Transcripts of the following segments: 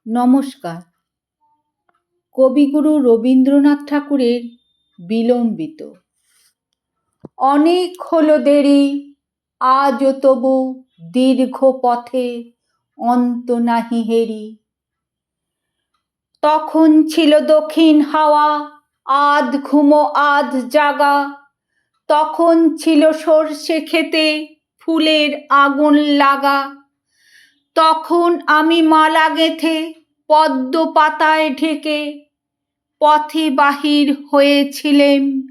নমস্কার। কবিগুরু রবীন্দ্রনাথ ঠাকুরের বিলম্বিত। অনেক হলো দেরি, আজও তবু দীর্ঘ পথে অন্ত নাহি হেরি। তখন ছিল দক্ষিণ হাওয়া, আধ ঘুমো আধ জাগা। তখন ছিল সর্ষে ক্ষেতে ফুলের আগুন লাগা। তখন আমি মালা গেঁথে পদ্ম পাতায় ঢেকে পথে বাহির হয়েছিলেম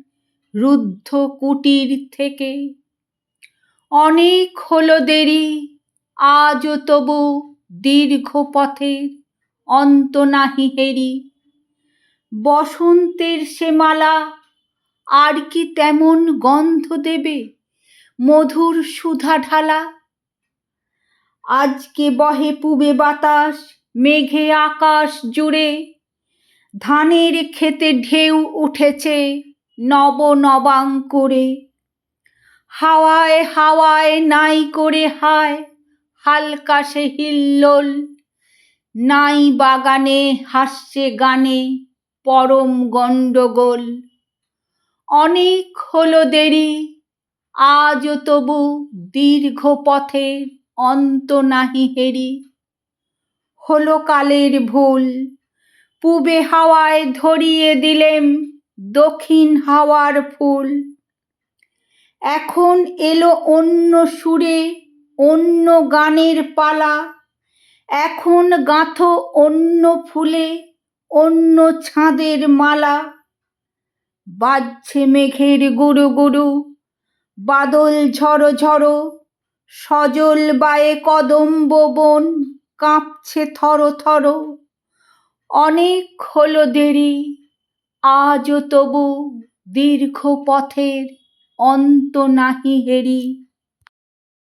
রুদ্ধ কুটির থেকে। অনেক হলো দেরি, আজও তবু দীর্ঘ পথের অন্ত নাহি হেরি। বসন্তের সে মালা আর কি তেমন গন্ধ দেবে, মধুর সুধা ঢালা। আজকে বহে পুবে বাতাস, মেঘে আকাশ জুড়ে। ধানের ক্ষেতে ঢেউ উঠেছে নব নবাঙ্কুরে। হাওয়ায় হাওয়ায় নাই করে হায় হালকা সে হিল্লোল। নাই বাগানে হাসছে গানে পরম গণ্ডগোল। অনেক হলো দেরি, আজও তবু দীর্ঘ পথের অন্ত নাহি হেরি। হলো কালের ভুল, পূবে হাওয়ায় ধরিয়ে দিলেম দক্ষিণ হাওয়ার ফুল। এখন এলো অন্য সুরে অন্য গানের পালা। এখন গাঁথো অন্য ফুলে অন্য ছাঁদের মালা। বাজছে মেঘের গুরু গুরু, বাদল ঝড়ো ঝড়ো। সজল বায়ে কদম্ব বন কাঁপছে থরো থরো। অনেক হলো দেরি, আজও তবু দীর্ঘ পথের অন্ত নাহি হেরি।